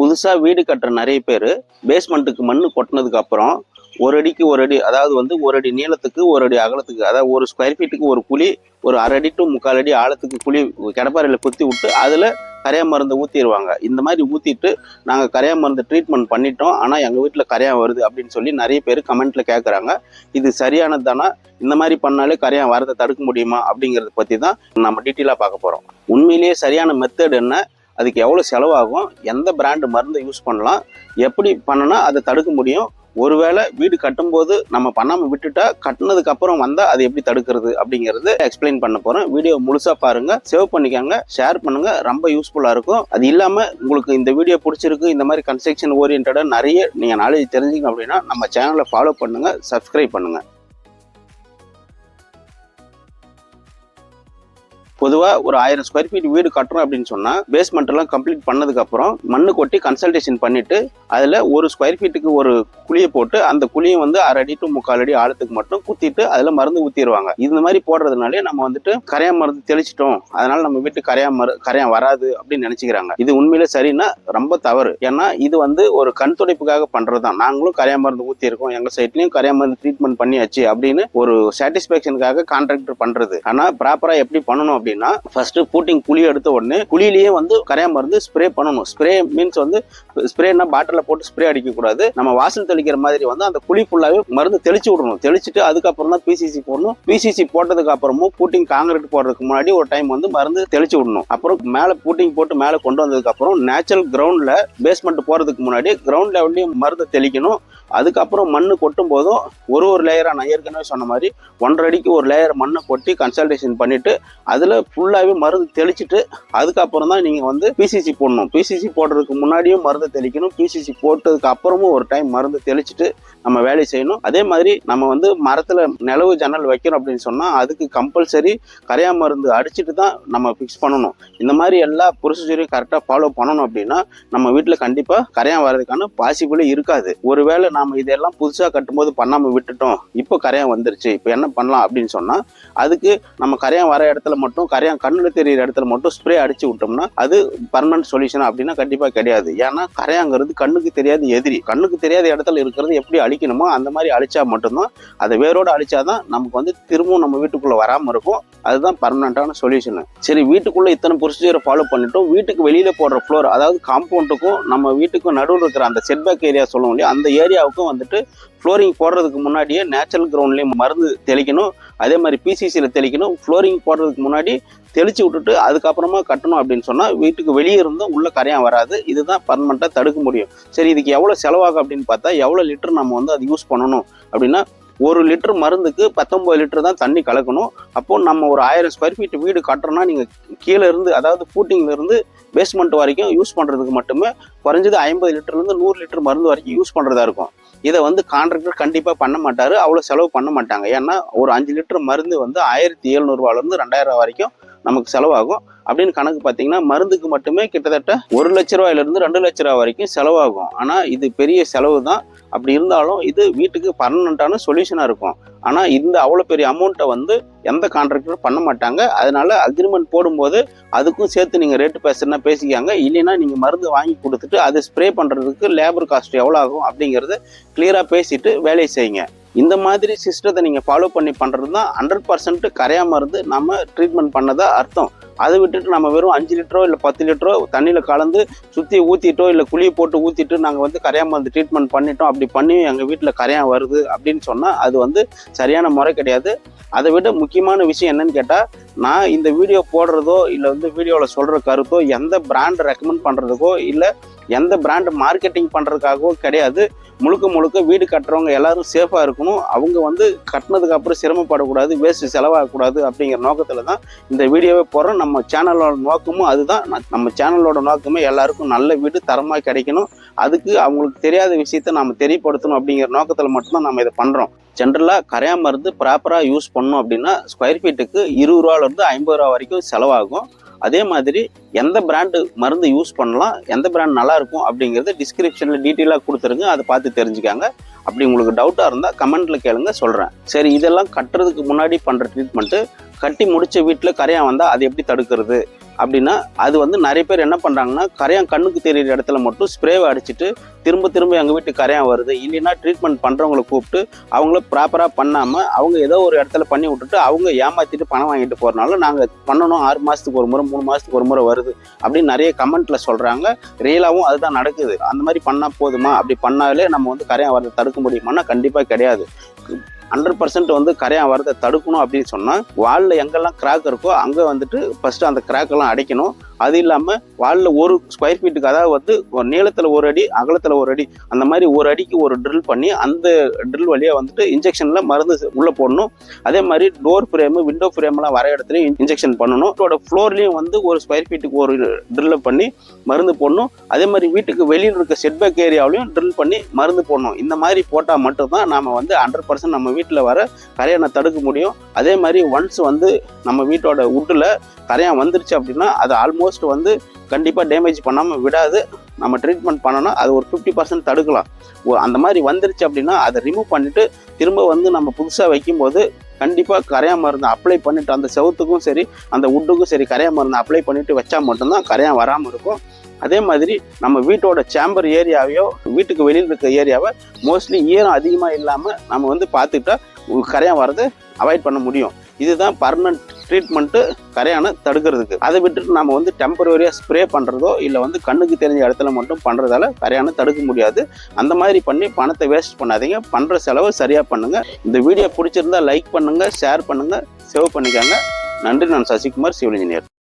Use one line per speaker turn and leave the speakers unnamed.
புதுசா வீடு கட்டுற நிறைய பேர் பேஸ்மெண்ட்டுக்கு மண்ணு கொட்டினதுக்கு அப்புறம் ஒரு அடிக்கு ஒரு அடி, அதாவது வந்து ஒரு அடி நீளத்துக்கு ஒரு அடி அகலத்துக்கு, அதாவது ஒரு ஸ்கொயர் ஃபீட்டுக்கு ஒரு குழி, ஒரு அரை அடி டு 3/4 அடி ஆழத்துக்கு குழி கிடப்பாறையில குத்தி விட்டு அதுல கரையா மருந்து ஊத்திடுவாங்க. இந்த மாதிரி ஊத்திட்டு நாங்க கரையா மருந்து ட்ரீட்மெண்ட் பண்ணிட்டோம், ஆனா எங்க வீட்டுல கரையா வருது அப்படின்னு சொல்லி நிறைய பேர் கமெண்ட்ல கேட்கறாங்க. இது சரியானது தானா? இந்த மாதிரி பண்ணாலே கரையா வரதை தடுக்க முடியுமா அப்படிங்கறத பத்தி தான் நம்ம டீட்டெயிலா பார்க்க போறோம். உண்மையிலேயே சரியான மெத்தட் என்ன, அதுக்கு எவ்வளவு செலவாகும், எந்த பிராண்ட் மருந்து யூஸ் பண்ணலாம், எப்படி பண்ணனா அதை தடுக்க முடியும், ஒருவேளை வீடு கட்டும்போது நம்ம பண்ணாம விட்டுட்டா கட்டினதுக்கு அப்புறம் வந்தா அது எப்படி தடுக்கிறது அப்படிங்கறது எக்ஸ்பிளைன் பண்ண போறேன். வீடியோ முழுசா பாருங்க, சேவ் பண்ணிக்கோங்க, ஷேர் பண்ணுங்க, ரொம்ப யூஸ்ஃபுல்லா இருக்கும். அது இல்லாம உங்களுக்கு இந்த வீடியோ பிடிச்சிருக்கு, இந்த மாதிரி கன்ஸ்ட்ரக்ஷன் ஓரியன்டா நிறைய நீங்க நாலேஜ் தெரிஞ்சுக்கணும் அப்படின்னா நம்ம சேனலை ஃபாலோ பண்ணுங்க, சப்ஸ்கிரைப் பண்ணுங்க. பொதுவா ஒரு 1000 ஸ்கொயர் ஃபீட் வீடு கட்டுறோம் அப்படின்னு சொன்னா பேஸ்மெண்ட் எல்லாம் கம்ப்ளீட் பண்ணதுக்கு அப்புறம் மண்ணு கொட்டி கன்சல்டேஷன் பண்ணிட்டு அதுல ஒரு ஸ்கொயர் ஃபீட்டுக்கு ஒரு குழியை போட்டு அந்த குழியை வந்து 1/2 அடி டு 3/4 அடி ஆழத்துக்கு மட்டும் குத்திட்டு அதுல மருந்து ஊத்திடுவாங்க. இந்த மாதிரி போடுறதுனாலே நம்ம வந்துட்டு கரையா மருந்து தெளிச்சிட்டோம், அதனால நம்ம வீட்டு கரையா வராது அப்படின்னு நினைச்சுக்கிறாங்க. இது உண்மையிலே சரின்னா ரொம்ப தவறு. ஏன்னா இது வந்து ஒரு கண் துடைப்புக்காக பண்றதுதான். நாங்களும் கரையா மருந்து ஊத்தி இருக்கோம், எங்க சைட்லயும் கரையா மருந்து ட்ரீட்மெண்ட் பண்ணியாச்சு அப்படின்னு ஒரு சாட்டிஸ்பேக்ஷனுக்காக கான்ட்ராக்டர் பண்றது. ஆனா ப்ராப்பரா எப்படி பண்ணணும் அப்படின்னா, ஃபர்ஸ்ட் பூட்டிங் குழி எடுத்த உடனே குழியிலேயே வந்து கரையா மருந்து ஸ்ப்ரே பண்ணணும். ஸ்ப்ரே மீன்ஸ் வந்து ஸ்ப்ரேனா பாட்டில போட்டு ஸ்ப்ரே அடிக்க கூடாது. நம்ம வாசல் தெளிக்கிற மாதிரி வந்து அந்த குழி ஃபுல்லாவே மருந்து தெளிச்சு விடணும். தெளிச்சுட்டு அதுக்கப்புறம் தான் பிசிசி போடணும். பிசிசி போட்டதுக்கு அப்புறமும் பூட்டிங் காங்கிரீட் போடுறதுக்கு முன்னாடி ஒரு டைம் வந்து மருந்து தெளிச்சு விடணும். அப்புறம் மேல பூட்டிங் போட்டு மேல கொண்டு வந்ததுக்கு அப்புறம் நேச்சுரல் கிரவுண்ட்ல பேஸ்மெண்ட் போறதுக்கு முன்னாடி கிரவுண்ட் லெவல்லையும் மருந்து தெளிக்கணும். அதுக்கப்புறம் மண்ணு கொட்டும் போதும் ஒரு லேயரா, நான் ஏற்கனவே சொன்ன மாதிரி 1.5 அடிக்கு ஒரு லேயர் மண்ணை கொட்டி கன்சல்டேஷன் பண்ணிட்டு அதுல ஃபுல்லாவே மருந்து தெளிச்சுட்டு அதுக்கப்புறம் தான் நீங்க வந்து பிசிசி போடணும். பிசிசி போடுறதுக்கு முன்னாடியும் மருந்து தெளிக்கணும், பிசிசி போட்டதுக்கு அப்புறமும் ஒரு டைம் மருந்து தெளிச்சுட்டு நம்ம வேலை செய்யணும். அதே மாதிரி நம்ம வந்து மரத்துல நிலவு ஜன்னல் வைக்கணும் அப்படின்னு சொன்னா அதுக்கு கம்பல்சரி கரையா மருந்து அடிச்சுட்டு தான் நம்ம பிக்ஸ் பண்ணணும். இந்த மாதிரி எல்லா ப்ரொசீஜரையும் கரெக்டா ஃபாலோ பண்ணணும் அப்படின்னா நம்ம வீட்டுல கண்டிப்பா கரையா வர்றதுக்கான பாசிபிளே இருக்காது. ஒருவேளை நாம இதெல்லாம் புதுசா கட்டும்போது பண்ணாம விட்டுட்டோம், இப்போ கரையா வந்துருச்சு, இப்போ என்ன பண்ணலாம் அப்படின்னு சொன்னா அதுக்கு நம்ம கரையா வர இடத்துல மட்டும், கரையா கண்ணுல தெரியிற இடத்துல மட்டும் ஸ்ப்ரே அடிச்சு விட்டோம்னா அது பர்மனன்ட் சொல்யூஷன் அப்படின்னா கண்டிப்பா கிடையாது. ஏன்னா கரையாங்கிறது கண்ணுக்கு தெரியாத எதிரி. கண்ணுக்கு தெரியாத இடத்துல இருக்கிறது எப்படி அழிக்கணுமோ அந்த மாதிரி அழிச்சா மட்டும்தான், அதை வேரோட அழிச்சாதான் நமக்கு வந்து திரும்பவும் நம்ம வீட்டுக்குள்ள வராம இருக்கும். அதுதான் பர்மனண்டான சொல்யூஷன். சரி, வீட்டுக்குள்ள இத்தனை ப்ரொசீஜரை ஃபாலோ பண்ணிட்டோம். வீட்டுக்கு வெளியில போடுற ஃப்ளோர், அதாவது காம்பவுண்டுக்கும் நம்ம வீட்டுக்கும் நடுவில் இருக்கிற அந்த செட்பேக் ஏரியா சொல்லுவோம் இல்லையா, அந்த ஏரியாவுக்கும் வந்துட்டு ஃப்ளோரிங் போடுறதுக்கு முன்னாடியே நேச்சுரல் கிரவுண்ட்லேயும் மருந்து தெளிக்கணும். அதே மாதிரி பிசிசியில் தெளிக்கணும். ஃப்ளோரிங் போடுறதுக்கு முன்னாடி தெளிச்சு விட்டுட்டு அதுக்கப்புறமா கட்டணும் அப்படின்னு சொன்னா வீட்டுக்கு வெளியே இருந்தும் உள்ள கரையா வராது. இதுதான் பர்மனெண்டா தடுக்க முடியும். சரி, இதுக்கு எவ்வளவு செலவாகும் அப்படின்னு பார்த்தா, எவ்வளவு லிட்டர் நம்ம வந்து அது யூஸ் பண்ணணும் அப்படின்னா, 1 லிட்டர் மருந்துக்கு 19 லிட்டர் தான் தண்ணி கலக்கணும். அப்போ நம்ம ஒரு 1000 ஸ்கொயர் ஃபீட் வீடு கட்டுறோம்னா நீங்க கீழே இருந்து, அதாவது பூட்டிங்ல இருந்து பேஸ்மெண்ட் வரைக்கும் யூஸ் பண்றதுக்கு மட்டுமே குறைஞ்சது 50 லிட்டர்ல இருந்து 100 லிட்டர் மருந்து வரைக்கும் யூஸ் பண்றதா இருக்கும். இதை வந்து கான்ட்ராக்டர் கண்டிப்பா பண்ண மாட்டாரு, அவ்வளவு செலவு பண்ண மாட்டாங்க. ஏன்னா ஒரு 5 லிட்டர் மருந்து வந்து 1700 ரூபாயில இருந்து 2000 வரைக்கும் நமக்கு செலவாகும். அப்படின்னு கணக்கு பார்த்தீங்கன்னா மருந்துக்கு மட்டுமே கிட்டத்தட்ட 1 லட்ச ரூபாயில இருந்து 2 லட்ச ரூபாய் வரைக்கும் செலவாகும். ஆனா இது பெரிய செலவு தான். அப்படி இருந்தாலும் இது வீட்டுக்கு பர்மனண்டான சொல்யூஷனா இருக்கும். ஆனா இந்த அவ்வளவு பெரிய அமௌண்ட்டை வந்து எந்த கான்ட்ராக்டரும் பண்ண மாட்டாங்க. அதனால அக்ரிமெண்ட் போடும்போது அதுக்கும் சேர்த்து நீங்க ரேட்டு பேசுறதுனா பேசிக்காங்க. இல்லைன்னா நீங்க மருந்து வாங்கி கொடுத்துட்டு அதை ஸ்ப்ரே பண்றதுக்கு லேபர் காஸ்ட் எவ்வளவு ஆகும் அப்படிங்கறத கிளியரா பேசிட்டு வேலையை செய்யுங்க. இந்த மாதிரி சிஸ்டத்தை நீங்க ஃபாலோ பண்ணி பண்றது தான் 100% கரையா மருந்து நம்ம ட்ரீட்மெண்ட் பண்ணதா அர்த்தம். அதை விட்டுட்டு நம்ம வெறும் 5 லிட்டரோ இல்லை 10 லிட்டரோ தண்ணியில கலந்து சுத்தி ஊத்திட்டோ இல்லை குழியை போட்டு ஊத்திட்டு நாங்க வந்து கரையா மருந்து ட்ரீட்மெண்ட் பண்ணிட்டோம், அப்படி பண்ணி எங்க வீட்டுல கரையா வருது அப்படின்னு சொன்னா அது வந்து சரியான முறை கிடையாது. அதை விட முக்கியமான விஷயம் என்னன்னு கேட்டா, நான் இந்த வீடியோ போடுறதோ இல்லை வந்து வீடியோவில் சொல்ற கருத்தோ எந்த பிராண்ட் ரெக்கமெண்ட் பண்றதுக்கோ இல்லை எந்த பிராண்ட் மார்க்கெட்டிங் பண்றதுக்காகவோ கிடையாது. முழுக்க வீடு கட்டுறவங்க எல்லாரும் சேஃபா இருக்கணும், அவங்க வந்து கட்டினதுக்கு அப்புறம் சிரமப்படக்கூடாது, வேஸ்ட் செலவாகக்கூடாது அப்படிங்கிற நோக்கத்துல தான் இந்த வீடியோவே போடுறோம். நம்ம சேனலோட நோக்கமும் அதுதான். நம்ம சேனலோட நோக்கமே எல்லாருக்கும் நல்ல வீடு தரமா கிடைக்கணும், அதுக்கு அவங்களுக்கு தெரியாத விஷயத்த நம்ம தெரியப்படுத்தணும் அப்படிங்கிற நோக்கத்துல மட்டும்தான் நம்ம இதை பண்றோம். ஜென்ரலா கரையா மருந்து ப்ராப்பரா யூஸ் பண்ணோம் அப்படின்னா ஸ்கொயர் ஃபீட்டுக்கு 20 ரூபாயில இருந்து 50 ரூபா வரைக்கும் செலவாகும். அதே மாதிரி எந்த பிராண்டு மருந்து யூஸ் பண்ணலாம், எந்த பிராண்ட் நல்லா இருக்கும் அப்படிங்கிறது டிஸ்கிரிப்ஷன்ல டீட்டெயிலாக கொடுத்துருங்க, அதை பார்த்து தெரிஞ்சுக்காங்க. அப்படி உங்களுக்கு டவுட்டாக இருந்தால் கமெண்ட்ல கேளுங்க, சொல்கிறேன். சரி, இதெல்லாம் கட்டுறதுக்கு முன்னாடி பண்ணுற ட்ரீட்மெண்ட்டு, கட்டி முடிச்ச வீட்டில் கரையா வந்தால் அது எப்படி தடுக்கிறது, அப்படின்னா அது வந்து நிறைய பேர் என்ன பண்ணுறாங்கன்னா கரையான் கண்ணுக்கு தெரியிற இடத்துல மட்டும் ஸ்ப்ரேவை அடிச்சுட்டு திரும்ப திரும்ப எங்கள் வீட்டுக்கு கரையான் வருது இல்லைன்னா ட்ரீட்மெண்ட் பண்ணுறவங்கள கூப்பிட்டு அவங்கள ப்ராப்பராக பண்ணாமல் அவங்க ஏதோ ஒரு இடத்துல பண்ணி விட்டுட்டு அவங்க ஏமாற்றிட்டு பணம் வாங்கிட்டு போகிறனால நாங்கள் பண்ணணும் 6 மாதத்துக்கு ஒரு முறை 3 மாதத்துக்கு ஒரு முறை வருது அப்படின்னு நிறைய கமெண்ட்டில் சொல்கிறாங்க. ரியலாகவும் அதுதான் நடக்குது. அந்த மாதிரி பண்ணால் போதுமா, அப்படி பண்ணாலே நம்ம வந்து கரையான் வரதை தடுக்க முடியுமான்னா கண்டிப்பாக கிடையாது. 100% வந்து கரையான் வரதை தடுக்கணும் அப்படின்னு சொன்னால் வாலில் எங்கெல்லாம் கிராக் இருக்கோ அங்கே வந்துட்டு ஃபஸ்ட்டு அந்த கிராக்கெல்லாம் அடைக்கணும். அது இல்லாமல் வாலில் 1 ஸ்கொயர் ஃபீட்டுக்கு அதாவது வந்து நீளத்தில் 1 அடி அகலத்தில் 1 அடி அந்த மாதிரி 1 அடிக்கு ஒரு ட்ரில் பண்ணி அந்த ட்ரில் வழியாக வந்துட்டு இன்ஜெக்ஷனில் மருந்து உள்ளே போடணும். அதே மாதிரி டோர் ஃப்ரேமு விண்டோ ஃப்ரேம்லாம் வர இடத்துலையும் இன்ஜெக்ஷன் பண்ணணும். வீட்டோட ஃப்ளோர்லேயும் வந்து 1 ஸ்கொயர் ஃபீட்டுக்கு ஒரு ட்ரில்லை பண்ணி மருந்து போடணும். அதே மாதிரி வீட்டுக்கு வெளியில் இருக்க செட்பேக் ஏரியாவிலையும் ட்ரில் பண்ணி மருந்து போடணும். இந்த மாதிரி போட்டால் மட்டும்தான் நாம் வந்து 100% நம்ம வீட்டில் வர கரையானை தடுக்க முடியும். அதே மாதிரி ஒன்ஸ் வந்து நம்ம வீட்டோட வுட்டில் கரையான் வந்துருச்சு அப்படின்னா அது ஆல்மோஸ்ட் வந்து கண்டிப்பாக டேமேஜ் பண்ணாமல் விடாது. நம்ம ட்ரீட்மெண்ட் பண்ணோன்னா அது ஒரு 50% தடுக்கலாம். அந்த மாதிரி வந்துருச்சு அப்படின்னா அதை ரிமூவ் பண்ணிவிட்டு திரும்ப வந்து நம்ம புதுசாக வைக்கும்போது கண்டிப்பாக கரையான் மருந்து அப்ளை பண்ணிவிட்டு அந்த செவுத்துக்கும் சரி அந்த வுட்டுக்கும் சரி கரையான் மருந்து அப்ளை பண்ணிவிட்டு வச்சா மட்டும்தான் கரையான் வராமல் இருக்கும். அதே மாதிரி நம்ம வீட்டோட சேம்பர் ஏரியாவையோ வீட்டுக்கு வெளியில் இருக்க ஏரியாவை மோஸ்ட்லி ஈரம் அதிகமாக இல்லாமல் நம்ம வந்து பார்த்துக்கிட்டா கரையான் வரதை அவாய்ட் பண்ண முடியும். இதுதான் பர்மனன்ட் ட்ரீட்மெண்ட்டு கரையானை தடுக்கிறதுக்கு. அதை விட்டுட்டு நம்ம வந்து டெம்பரரியாக ஸ்ப்ரே பண்ணுறதோ இல்லை வந்து கண்ணுக்கு தெரிஞ்ச இடத்துல மட்டும் பண்ணுறதால கரையானை தடுக்க முடியாது. அந்த மாதிரி பண்ணி பணத்தை வேஸ்ட் பண்ணாதீங்க. பண்ணுற செலவு சரியாக பண்ணுங்கள். இந்த வீடியோ பிடிச்சிருந்தா லைக் பண்ணுங்கள், ஷேர் பண்ணுங்கள், சேவ் பண்ணிக்கோங்க. நன்றி. நான் சசிகுமார், சிவில் இன்ஜினியர்.